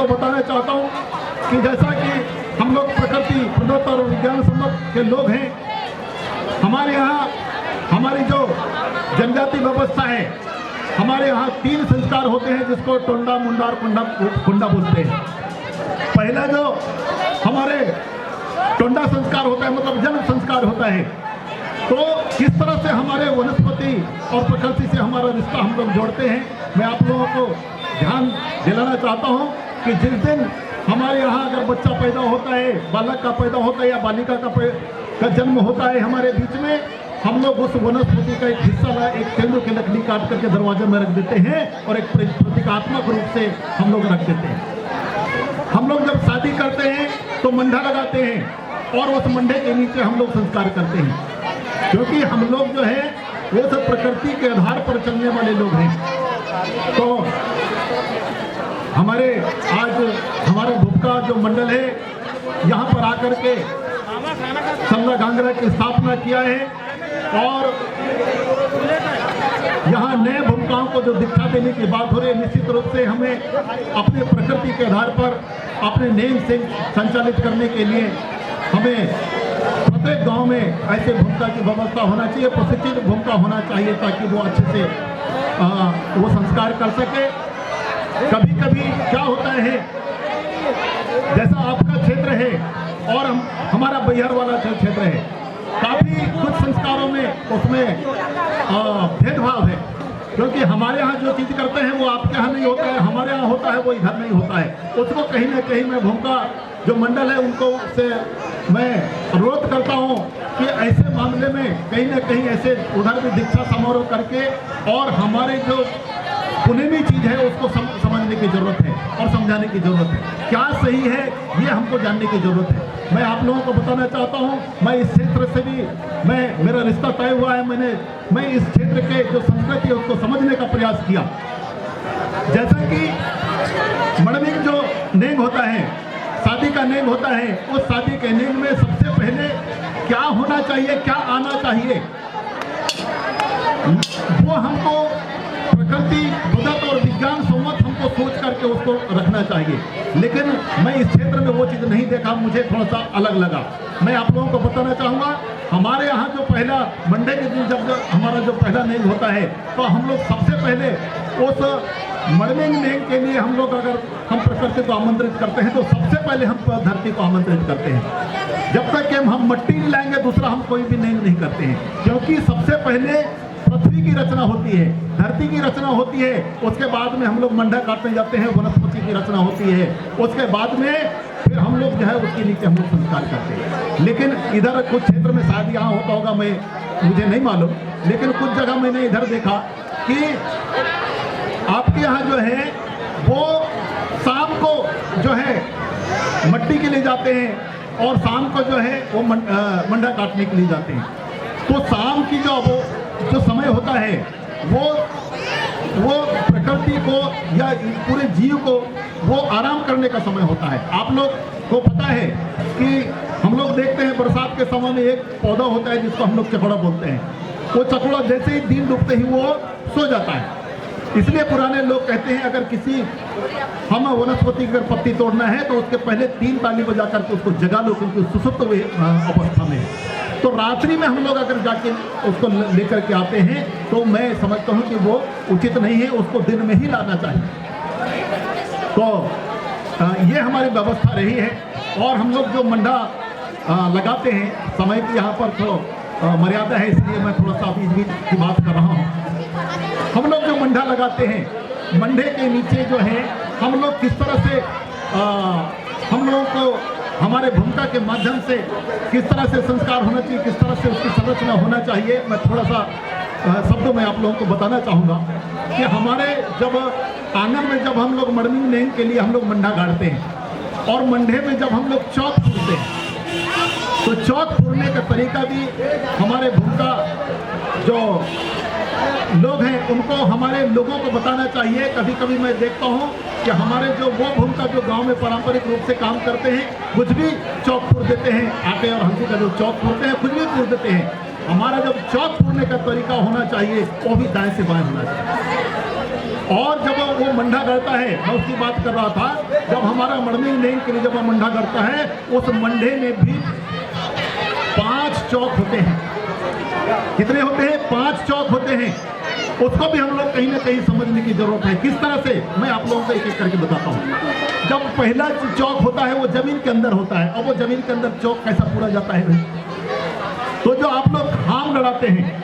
को बताना चाहता हूँ कि जैसा कि हम लोग प्रकृति प्रदत्त और विज्ञान सम्मत के लोग हैं, हमारे यहाँ हमारी जो जनजाति व्यवस्था है, हमारे यहाँ 3 संस्कार होते हैं जिसको टोंडा, मुंडा और कुंडा बोलते हैं। पहला जो हमारे टोंडा संस्कार होता है, मतलब जन्म संस्कार होता है, तो किस तरह से हमारे वनस्पति और प्रकृति से हमारा रिश्ता हम लोग जोड़ते हैं, मैं आप लोगों को ध्यान दिलाना चाहता हूं कि जिस दिन हमारे यहाँ अगर बच्चा पैदा होता है, बालक का पैदा होता है या बालिका का जन्म होता है हमारे बीच में, हम लोग उस वनस्पति का एक हिस्सा एक तेंदुए की लकड़ी काट करके दरवाजे में रख देते हैं और एक प्रतीकात्मक रूप से हम लोग रख देते हैं। हम लोग जब शादी करते हैं तो मंडा लगाते हैं और उस मंडे के नीचे हम लोग संस्कार करते हैं, क्योंकि हम लोग जो है वो सब प्रकृति के आधार पर चलने वाले लोग हैं। तो हमारे आज हमारे भूपका जो मंडल है यहाँ पर आकर के सल्ला घांगरा की स्थापना किया है और यहाँ नए भूमिकाओं को जो दीक्षा देने की बात हो रही है, निश्चित रूप से हमें अपने प्रकृति के आधार पर अपने नेम से संचालित करने के लिए हमें प्रत्येक गांव में ऐसे भूमिका की व्यवस्था होना चाहिए, प्रशिक्षित भूमिका होना चाहिए ताकि वो अच्छे से वो संस्कार कर सके। कभी कभी क्या होता है, जैसा आपका क्षेत्र है और हमारा बैहर वाला जो क्षेत्र है, काफ़ी कुछ संस्कारों में उसमें भेदभाव है, क्योंकि हमारे यहाँ जो चीज़ करते हैं वो आपके यहाँ नहीं होता है, हमारे यहाँ होता है वो इधर नहीं होता है। उसको कहीं ना कहीं मैं भूमिका जो मंडल है उनको से मैं अनुरोध करता हूँ कि ऐसे मामले में कहीं ना कहीं ऐसे उधर भी दीक्षा समारोह करके और हमारे जो पुनेमी चीज़ है उसको समझने की ज़रूरत है और समझाने की ज़रूरत है। क्या सही है ये हमको जानने की ज़रूरत है। मैं आप लोगों को बताना चाहता हूँ, मैं इस क्षेत्र से भी मेरा रिश्ता तय हुआ है। मैं इस क्षेत्र के जो संस्कृति है उसको समझने का प्रयास किया। जैसा कि मणिक जो नेम होता है, शादी का नेम होता है, उस शादी के नेम में सबसे पहले क्या होना चाहिए, क्या आना चाहिए, वो हमको प्रकृति प्रदत्त और विज्ञान सम्मत हमको सोच करके उसको रखना चाहिए। लेकिन मैं इस क्षेत्र में वो चीज़ नहीं देखा, मुझे थोड़ा सा अलग लगा। मैं आप लोगों को बताना चाहूँगा, हमारे यहाँ जो पहला मंडे के दिन जब हमारा जो पहला नेम होता है तो हम लोग सबसे पहले उस मर्निंग नेम के लिए हम लोग अगर हम प्रकृति को आमंत्रित करते हैं तो सबसे पहले हम धरती को आमंत्रित करते हैं। जब तक कि हम मट्टी नहीं लाएंगे दूसरा हम कोई भी नेम नहीं करते हैं, क्योंकि सबसे पहले पृथ्वी की रचना होती है, धरती की रचना होती है, उसके बाद में हम लोग मंडा काटने जाते हैं, वनस्पति की रचना होती है, उसके बाद में फिर हम लोग जो है उसके नीचे हम लोग संस्कार करते हैं। लेकिन इधर कुछ क्षेत्र में शायद यहाँ होता होगा, मुझे नहीं मालूम, लेकिन कुछ जगह मैंने इधर देखा कि आपके यहाँ जो है वो शाम को जो है मट्टी के लिए जाते हैं और शाम को जो है वो मंडा काटने के लिए जाते हैं। तो शाम की जो समय होता है वो प्रकृति को या पूरे जीव को वो आराम करने का समय होता है। आप लोग को पता है कि हम लोग देखते हैं बरसात के समय में एक पौधा होता है जिसको हम लोग चकोड़ा बोलते हैं। वो चकोड़ा जैसे ही दिन डूबते ही वो सो जाता है। इसलिए पुराने लोग कहते हैं अगर किसी हम वनस्पति अगर पत्ती तोड़ना है तो उसके पहले 3 ताली बजा करके उसको जगा लो, क्योंकि सुसुप्त अवस्था में है। तो रात्रि में हम लोग अगर जाके उसको लेकर के आते हैं तो मैं समझता हूँ कि वो उचित नहीं है, उसको दिन में ही लाना चाहिए। तो ये हमारी व्यवस्था रही है। और हम लोग जो मंडा लगाते हैं, समय की यहाँ पर तो मर्यादा है, इसलिए मैं थोड़ा सा बीच बीच की बात कर रहा हूँ। हम लोग जो मंडा लगाते हैं, मंडे के नीचे जो है हम लोग किस तरह से हम लोगों को हमारे भूमिका के माध्यम से किस तरह से संस्कार होना चाहिए, किस तरह से उसकी संरचना होना चाहिए, मैं थोड़ा सा शब्दों में आप लोगों को बताना चाहूँगा कि हमारे जब आंगन में जब हम लोग मर्निंग नेम के लिए हम लोग मंडा गाड़ते हैं और मंडे में जब हम लोग चौक फूरते हैं तो चौक फूरने का तरीका भी हमारे भूमिका जो लोग हैं उनको हमारे लोगों को बताना चाहिए। कभी कभी मैं देखता हूँ कि हमारे जो वो भूमिका जो गांव में पारंपरिक रूप से काम करते हैं कुछ भी चौक फूर देते हैं, आटे और हल्दी का जो चौक फूरते हैं कुछ भी फूर देते हैं। हमारा जब चौक फूरने का तरीका होना चाहिए वो भी दाएं से बाएं होना चाहिए। और जब वो मंडा गड़ता है, मैं उसकी बात कर रहा था, जब हमारा मणिमिंग नेंग के लिए जब वो मंडा गड़ता है, उस मंडे में भी 5 चौक होते हैं। कितने होते हैं? 5 चौक होते हैं। उसको भी हम लोग कहीं ना कहीं समझने की जरूरत है। किस तरह से, मैं आप लोगों को एक एक करके बताता हूँ। जब पहला चौक होता है वो जमीन के अंदर होता है, और वो जमीन के अंदर चौक कैसा पूरा जाता है? तो जो आप लोग खाम गड़ाते हैं,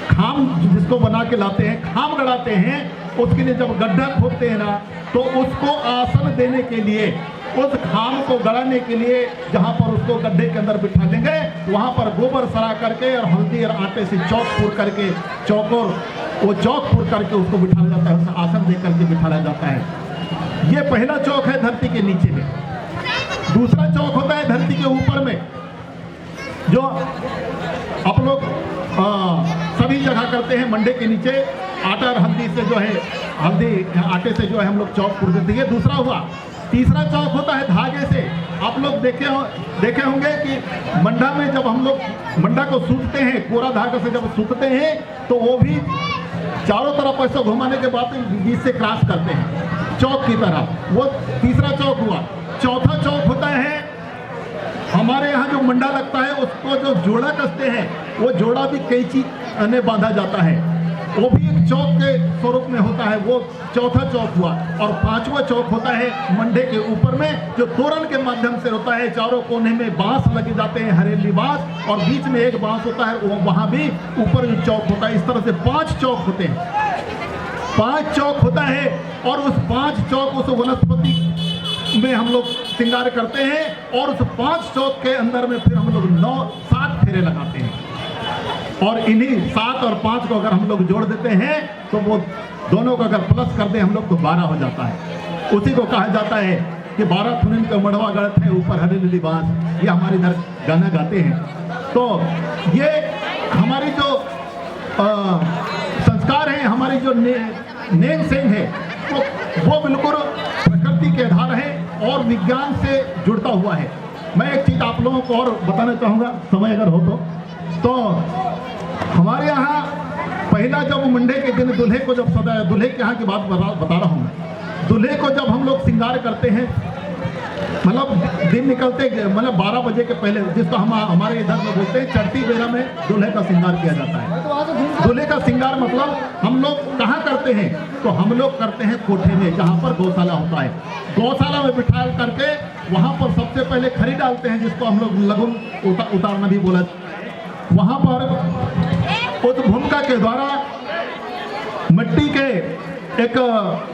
खाम जिसको बना के लाते हैं, खाम गड़ाते हैं, उसके लिए जब गड्ढा खोदते हैं ना, तो उसको आसन देने के लिए, उस खाम को गड़ाने के लिए जहां पर उसको गड्ढे के अंदर बिठा देंगे, वहां पर गोबर सरा करके और हल्दी और आटे से चौक पूर करके, चौकोर वो चौक पूर करके उसको बिठाया जाता है, उसे आसन दे करके बिठाया जाता है। ये पहला चौक है धरती के नीचे में। दूसरा चौक होता है धरती के ऊपर में, जो आप लोग सभी जगह करते हैं। मंडे के नीचे आटा और हल्दी से जो है, हल्दी आटे से जो है हम लोग चौक पूर देते हैं। दूसरा हुआ। तीसरा चौक होता है धागे से। आप लोग देखे होंगे कि मंडा में जब हम लोग मंडा को सूखते हैं, कोरा धागे से जब सूखते हैं, तो वो भी चारों तरफ ऐसे घुमाने के बाद बीच से क्रॉस करते हैं चौक की तरह। वो तीसरा चौक हुआ। चौथा चौक होता है हमारे यहाँ जो मंडा लगता है, उसको जो जोड़ा कसते हैं, वो जोड़ा भी कैंची ने बांधा जाता है, वो भी एक चौक के स्वरूप में होता है। वो चौथा चौक हुआ। और 5वां चौक होता है मंडे के ऊपर में, जो तोरण के माध्यम से होता है। चारों कोने में बांस लगे जाते हैं, हरेली बांस, और बीच में एक बांस होता है, वहां भी ऊपर जो चौक होता है। इस तरह से 5 चौक होते हैं। 5 चौक होता है, और उस 5 चौक उस वनस्पति में हम लोग श्रृंगार करते हैं, और उस 5 चौक के अंदर में फिर हम लोग 7 फेरे लगाते हैं। और इन्हीं 7 और 5 को अगर हम लोग जोड़ देते हैं, तो वो दोनों को अगर प्लस कर दे हम लोग, तो 12 हो जाता है। उसी को कहा जाता है कि 12 थुनिन का मड़वा गढ़त है, ऊपर हरेली बांस। ये हमारे इधर गाना गाते हैं। तो ये हमारी जो संस्कार है, हमारी जो नेंग सेंग है, वो बिल्कुल प्रकृति के आधार है और विज्ञान से जुड़ता हुआ है। मैं एक चीज आप लोगों को और बताना चाहूँगा, समय अगर हो तो हमारे यहाँ पहला जब मंडे के दिन दूल्हे को जब सजाया, दूल्हे के यहाँ की बात बता रहा हूँ मैं। दूल्हे को जब हम लोग श्रृंगार करते हैं, मतलब दिन निकलते, मतलब 12 बजे के पहले, जिसको हम हमारे इधर में बोलते हैं चढ़ती बेरा में दूल्हे का श्रृंगार किया जाता है। दूल्हे का श्रृंगार मतलब हम लोग कहाँ करते हैं? तो हम लोग करते हैं कोठे में, जहाँ पर गौशाला होता है। गौशाला में बिठा करके वहाँ पर सबसे पहले खरी डालते हैं, जिसको हम लोग लगुन उतारना भी बोला। वहाँ पर उस भूमिका के द्वारा मिट्टी के एक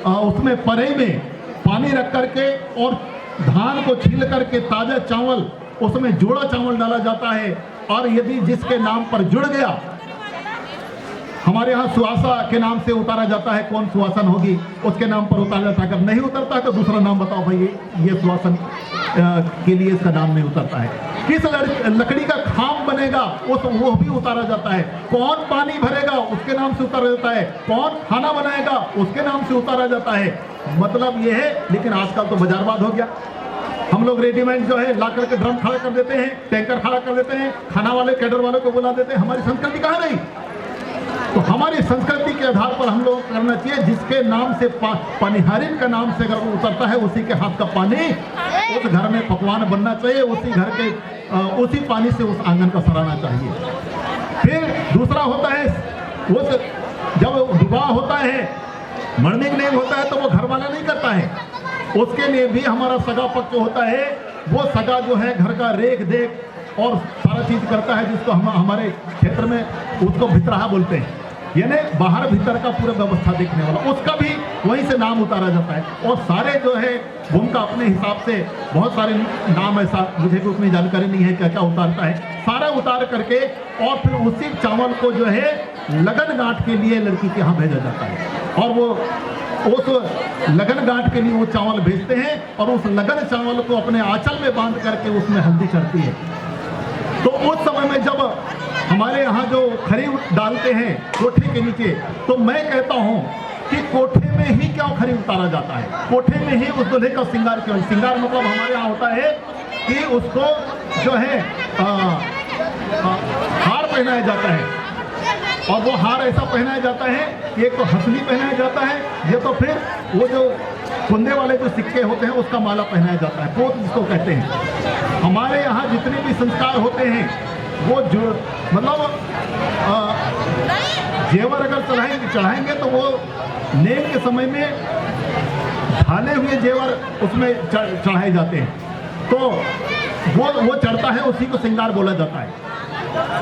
उसमें परे में पानी रख करके और धान को छील करके ताजा चावल, उसमें जोड़ा चावल डाला जाता है। और यदि जिसके नाम पर जुड़ गया, हमारे यहाँ सुहासा के नाम से उतारा जाता है। कौन सुहासन होगी उसके नाम पर उतारा जाता है। अगर नहीं उतरता है तो दूसरा नाम बताओ भाई, ये सुहासन के लिए इसका नाम नहीं उतरता है। किस लकड़ी का खाम बनेगा वो भी उतारा जाता है। कौन पानी भरेगा उसके नाम से उतारा जाता है। कौन खाना बनाएगा उसके नाम से उतारा जाता है। मतलब ये है। लेकिन आजकल तो बाजारवाद हो गया। हम लोग रेडीमेड जो है ला करके ड्रम खड़ा कर देते हैं, टैंकर खड़ा कर देते हैं, खाना वाले कैडर वालों को बुला देते हैं। हमारी संस्कृति कहाँ रही? तो हमारी संस्कृति के आधार पर हम लोग करना चाहिए। जिसके नाम से पानीहारिन का नाम से अगर उतरता है, उसी के हाथ का पानी उस घर में पकवान बनना चाहिए। उसी घर के उसी पानी से उस आंगन का सराहना चाहिए। फिर दूसरा होता है, उस जब विवाह होता है, मरने नहीं होता है, तो वो घर वाला नहीं करता है। उसके लिए भी हमारा सगा पक्ष होता है। वो सगा जो है घर का रेख देख और सारा चीज करता है, जिसको हम हमारे क्षेत्र में उसको भितरहा बोलते हैं, यानी बाहर भीतर का पूरा व्यवस्था देखने वाला। उसका भी वहीं से नाम उतारा जाता है। और सारे जो है भूमिका अपने हिसाब से बहुत सारे नाम, ऐसा मुझे भी उतनी जानकारी नहीं है क्या क्या उतारता है। सारा उतार करके और फिर उसी चावल को जो है लगन गांठ के लिए लड़की के यहाँ भेजा जाता है। और वो उस लगन गांठ के लिए वो चावल भेजते हैं, और उस लगन चावल को अपने आंचल में बांध करके उसमें हल्दी चढ़ती है। तो उस समय में जब हमारे यहाँ जो खरी डालते हैं कोठे के नीचे, तो मैं कहता हूँ कि कोठे में ही क्यों खरी उतारा जाता है? कोठे में ही उस दूल्हे का श्रृंगार क्यों? श्रृंगार मतलब हमारे यहाँ होता है कि उसको जो है हार पहनाया जाता है। और वो हार ऐसा पहनाया जाता है, एक तो हंसली पहनाया जाता है, ये तो फिर वो जो कुंदे वाले जो सिक्के होते हैं उसका माला पहनाया जाता है, पोत जिसको कहते हैं। हमारे यहाँ जितने भी संस्कार होते हैं वो जो मतलब जेवर अगर चढ़ाएंगे तो वो नेक के समय में ढाले हुए जेवर उसमें चढ़ाए जाते हैं, तो वो चढ़ता है, उसी को श्रृंगार बोला जाता है।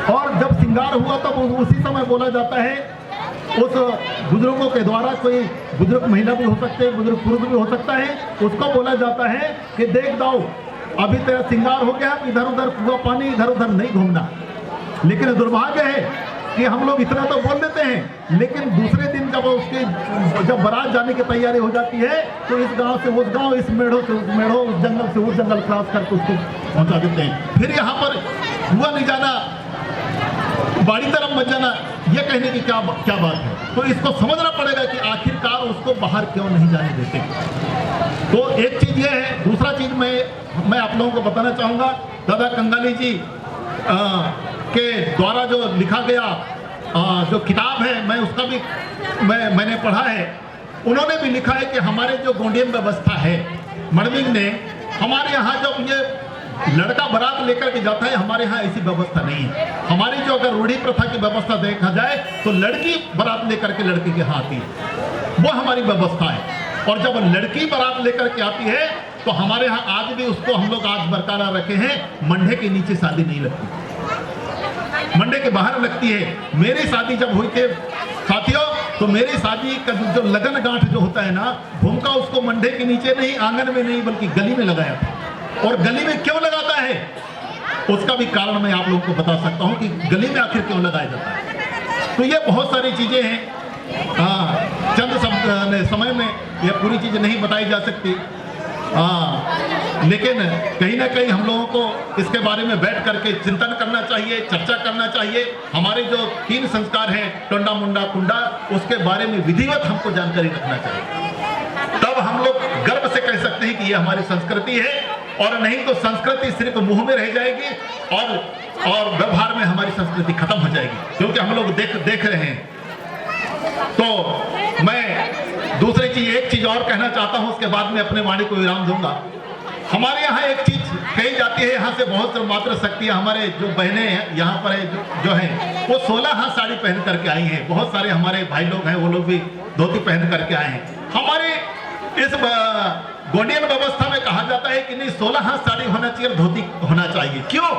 और जब श्रृंगार हुआ तब उसी समय बोला जाता है, उस बुजुर्गों के द्वारा, कोई बुजुर्ग महिला भी हो सकते हैं, बुजुर्ग पुरुष भी हो सकता है, उसको बोला जाता है कि देख दाऊ अभी तेरा श्रृंगार हो गया, इधर उधर कुआं पानी इधर उधर नहीं घूमना। लेकिन दुर्भाग्य है कि हम लोग इतना तो बोल देते हैं, लेकिन दूसरे दिन जब बारात जाने की तैयारी हो जाती है तो इस गांव से उस गांव, इस मेढ़ों से उस मेढ़ों, उस जंगल से उस जंगल क्रॉस करके उसको पहुंचा देते हैं। फिर यहाँ पर हुआ नहीं जाना, बाड़ी तरफ मत जाना, ये कहने की क्या बात है। तो इसको समझना पड़ेगा कि आखिरकार उसको बाहर क्यों नहीं जाने देते। तो एक चीज ये है। दूसरा चीज मैं आप लोगों को बताना चाहूंगा, दादा कंगाली जी के द्वारा जो लिखा गया जो किताब है, मैं उसका भी मैंने पढ़ा है। उन्होंने भी लिखा है कि हमारे जो गोंडियन व्यवस्था है, मणिंग ने, हमारे यहाँ जब ये लड़का बारात लेकर के जाता है, हमारे यहाँ ऐसी व्यवस्था नहीं है। हमारी जो अगर रूढ़ी प्रथा की व्यवस्था देखा जाए तो लड़की बारात लेकर के लड़के के यहाँ आती है, वो हमारी व्यवस्था है। और जब लड़की बारात लेकर के आती है तो हमारे यहाँ आज भी उसको हम लोग आज बरकरार रखे हैं, मंडे के नीचे शादी नहीं लगती, मंडे के बाहर लगती है। मेरी शादी जब हुई थी साथियों, तो मेरी शादी का जो लगन गांठ जो होता है ना, भूमका उसको मंडे के नीचे नहीं, आंगन में नहीं, बल्कि गली में लगाया था। और गली में क्यों लगाता है उसका भी कारण मैं आप लोगों को बता सकता हूं कि गली में आखिर क्यों लगाया जाता है। तो ये बहुत सारी चीजें हैं, चंद समय में ये पूरी चीजें नहीं बताई जा सकती, लेकिन कहीं ना कहीं हम लोगों को इसके बारे में बैठ करके चिंतन करना चाहिए, चर्चा करना चाहिए। हमारे जो 3 संस्कार हैं, टोंडा मुंडा कुंडा, उसके बारे में विधिवत हमको जानकारी रखना चाहिए। तब हम लोग गर्व से कह सकते हैं कि ये हमारी संस्कृति है, और नहीं तो संस्कृति सिर्फ मुंह में रह जाएगी और व्यवहार में हमारी संस्कृति खत्म हो जाएगी, क्योंकि हम लोग देख रहे हैं। तो मैं दूसरी चीज, एक चीज और कहना चाहता हूं, उसके बाद में अपने वाणी को विराम दूंगा। हमारे यहाँ एक चीज कही जाती है, यहाँ से बहुत मात्र शक्ति, हमारे जो बहनें हैं यहाँ पर जो हैं वो 16 हाथ साड़ी पहन करके आई हैं। बहुत सारे हमारे भाई लोग हैं, वो लोग भी धोती पहन करके आए हैं। हमारे इस गोंडियन व्यवस्था में कहा जाता है कि नहीं, 16 हाथ साड़ी होना चाहिए, धोती होना चाहिए। क्यों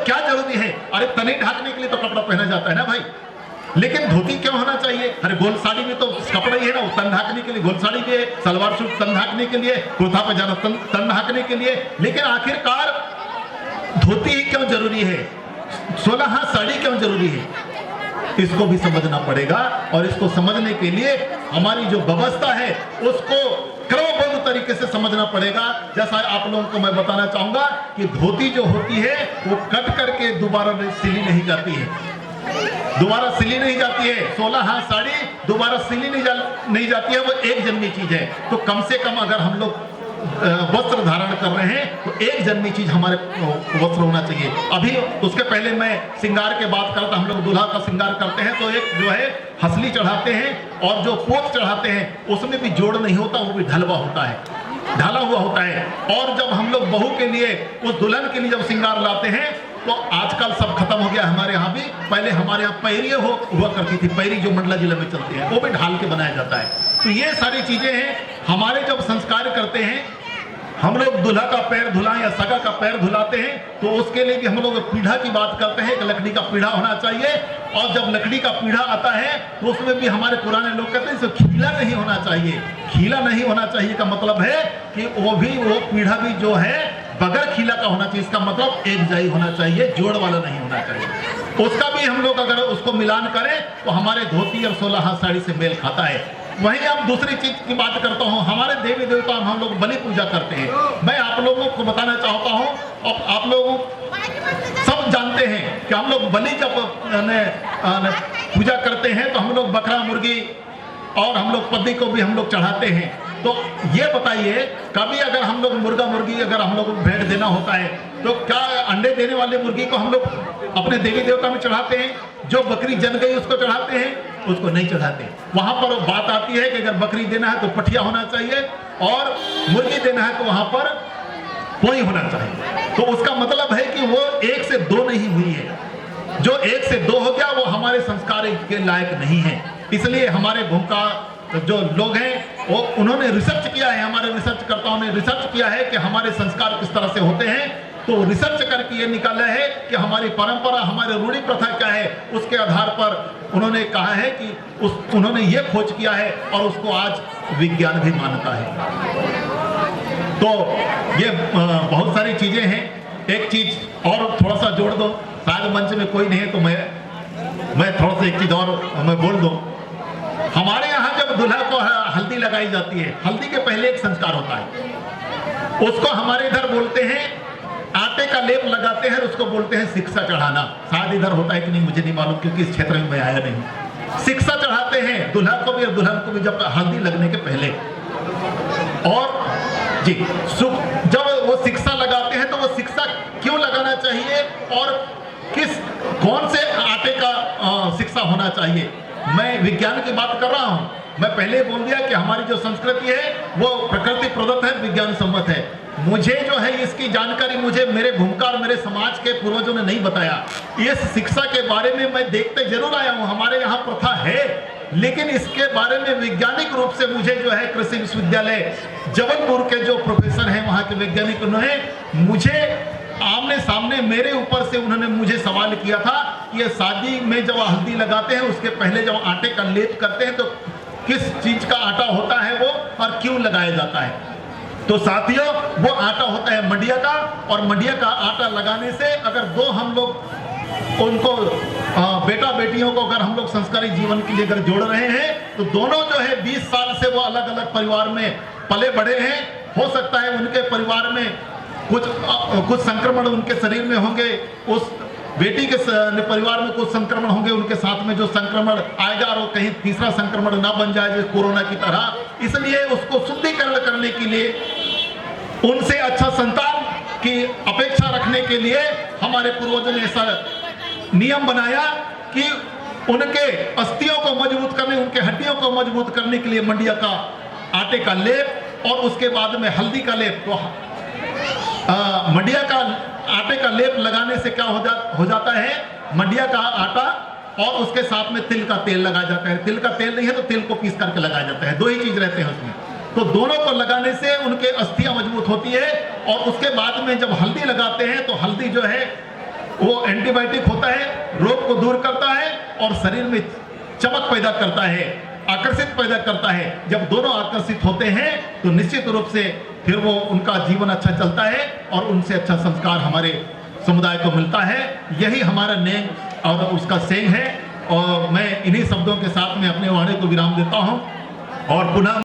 क्या जरूरी है? अरे तने ढाकने के लिए तो कपड़ा पहना जाता है ना भाई, लेकिन धोती क्यों होना चाहिए? अरे गोल साड़ी में तो कपड़ा ही है ना, तन ढाकने के लिए गोल साड़ी भी है, सलवार सूट तन ढाकने के लिए, कुर्ता पजामा तन ढाकने के लिए, लेकिन आखिरकार धोती ही क्यों जरूरी है? 16 हाथ साड़ी क्यों जरूरी है? इसको भी समझना पड़ेगा। और इसको समझने के लिए हमारी जो व्यवस्था है उसको क्रमबद्ध तरीके से समझना पड़ेगा। जैसा आप लोगों को मैं बताना चाहूंगा कि धोती जो होती है वो कट करके दोबारा सिली नहीं जाती है, दोबारा सिली नहीं जाती है। 16 हाथ साड़ी दोबारा सिली नहीं जाती है, वो एक जन्मी चीज है। तो कम से कम अगर हम लोग वस्त्र धारण कर रहे हैं तो एक जन्मी चीज हमारे वस्त्र होना चाहिए। अभी उसके पहले मैं श्रृंगार के बात करता, हम लोग दूल्हा का श्रृंगार करते हैं तो एक जो है हंसली चढ़ाते हैं, और जो पोत चढ़ाते हैं उसमें भी जोड़ नहीं होता, वो भी ढलवा होता है, ढाला हुआ होता है। और जब हम लोग बहू के लिए, उस दुल्हन के लिए जब श्रृंगार लाते हैं तो आजकल सब खत्म हो गया हमारे यहाँ भी। पहले हमारे यहाँ पैरी हुआ करती थी, पैरी जो मंडला जिले में चलती है, वो भी ढाल के बनाया जाता है। तो ये सारी चीजें हैं। हमारे जब संस्कार करते हैं, हम लोग दूल्हा का पैर धुलाएं या सगा का पैर धुलाते हैं, तो उसके लिए भी हम लोग पीढ़ा की बात करते हैं कि लकड़ी का पीढ़ा होना चाहिए। और जब लकड़ी का पीढ़ा आता है तो उसमें भी हमारे पुराने लोग कहते हैं खीला नहीं होना चाहिए। खीला नहीं होना चाहिए का मतलब है कि वो पीढ़ा भी जो है बगैर खीला का होना चाहिए। इसका मतलब एक जाई होना चाहिए, जोड़ वाला नहीं होना चाहिए। उसका भी हम लोग अगर उसको मिलान करें तो हमारे धोती और 16 हाथ साड़ी से मेल खाता है। वहीं अब दूसरी चीज की बात करता हूं, हमारे देवी देवता हम लोग बलि पूजा करते हैं। मैं आप लोगों को बताना चाहता हूं, और आप लोग सब जानते हैं कि हम लोग बलि जब पूजा करते हैं तो हम लोग बकरा मुर्गी और हम लोग पति को भी हम लोग चढ़ाते हैं। तो ये बताइए, कभी अगर हम लोग मुर्गा मुर्गी अगर हम लोग भेंट देना होता है तो क्या अंडे देने वाले मुर्गी को हम लोग अपने देवी देवता में चढ़ाते हैं? जो बकरी जन गई उसको चढ़ाते हैं, उसको नहीं चढ़ाते। वहां पर बात आती है कि अगर बकरी देना है तो पठिया होना चाहिए और मुर्गी देना है तो वहां पर कोई होना चाहिए। तो उसका मतलब है कि वो 1 से 2 नहीं हुई है। जो 1 से 2 हो गया वो हमारे संस्कार के लायक नहीं है। इसलिए हमारे भूमिका जो लोग हैं वो उन्होंने रिसर्च किया है, हमारे रिसर्चकर्ताओं ने रिसर्च किया है कि हमारे संस्कार किस तरह से होते हैं। तो रिसर्च करके ये निकाला है कि हमारी परंपरा, हमारी रूढ़ी प्रथा क्या है, उसके आधार पर उन्होंने कहा है कि उन्होंने ये खोज किया है और उसको आज विज्ञान भी मानता है। तो ये बहुत सारी चीजें हैं। एक चीज और थोड़ा सा जोड़ दो, शायद मंच में कोई नहीं है तो मैं थोड़ा सा एक चीज और मैं बोल दूं। हमारे यहाँ जब दूल्हा को हल्दी लगाई जाती है, हल्दी के पहले एक संस्कार होता है, उसको हमारे इधर बोलते हैं आटे का लेप लगाते हैं, उसको बोलते हैं शिक्षा चढ़ाना। शायद इधर होता है कि नहीं मुझे नहीं मालूम, क्योंकि इस क्षेत्र में मैं आया नहीं। शिक्षा चढ़ाते हैं दूल्हा को भी और दुल्हन को भी जब हल्दी लगने के पहले। और जी जब वो शिक्षा लगाते हैं तो वो शिक्षा क्यों लगाना चाहिए और कौन से आटे का शिक्षा होना चाहिए। मैं विज्ञान की बात कर रहा हूं। मैं पहले बोल दिया कि हमारी जो संस्कृति है वो प्रकृति प्रदत्त है, विज्ञान सम्मत है। मुझे जो है इसकी जानकारी मुझे मेरे भूमिकार मेरे समाज के पूर्वजों ने नहीं बताया। इस शिक्षा के बारे में मैं देखते जरूर आया हूं, हमारे यहाँ प्रथा है, लेकिन इसके बारे में वैज्ञानिक रूप से मुझे जो है कृषि विश्वविद्यालय जबलपुर के जो प्रोफेसर हैं वहाँ के वैज्ञानिक, उन्होंने मुझे आमने सामने मेरे ऊपर से उन्होंने मुझे सवाल किया था कि ये शादी में जब हल्दी लगाते हैं उसके पहले जब आटे का लेप करते हैं तो किस चीज का आटा होता है वो और क्यों लगाया जाता है। तो साथियों वो आटा होता है मंडिया का, और मंडिया का आटा लगाने से अगर दो हम लोग उनको बेटा बेटियों को अगर हम लोग संस्कारी जीवन के लिए अगर जोड़ रहे हैं तो दोनों जो है 20 साल से वो अलग अलग परिवार में पले बढ़े हैं। हो सकता है उनके परिवार में कुछ संक्रमण उनके शरीर में होंगे, उस बेटी के परिवार में कुछ संक्रमण होंगे, उनके साथ में जो संक्रमण आएगा और कहीं तीसरा संक्रमण ना बन जाए जैसे कोरोना की तरह। इसलिए उसको शुद्धिकरण करने के लिए, उनसे अच्छा संतान की अपेक्षा रखने के लिए हमारे पूर्वजों ने ऐसा नियम बनाया कि उनके अस्थियों को मजबूत करने, उनके हड्डियों को मजबूत करने के लिए मंडिया का आटे का लेप और उसके बाद में हल्दी का लेप। तो मंडिया का आटे का लेप लगाने से क्या हो जाता है, मंडिया का आटा और उसके साथ में तिल का तेल लगाया जाता है। तिल का तेल नहीं है तो तिल को पीस करके लगाया जाता है, 2 ही चीज रहते हैं उसमें। तो दोनों को लगाने से उनके अस्थियां मजबूत होती है। और उसके बाद में जब हल्दी लगाते हैं तो हल्दी जो है वो एंटीबायोटिक होता है, रोग को दूर करता है और शरीर में चमक पैदा करता है, आकर्षित पैदा करता है। जब दोनों आकर्षित होते हैं तो निश्चित रूप से फिर वो उनका जीवन अच्छा चलता है और उनसे अच्छा संस्कार हमारे समुदाय को मिलता है। यही हमारा नेम और उसका सेंग है। और मैं इन्हीं शब्दों के साथ में अपने वाणी को विराम देता हूं और पुनः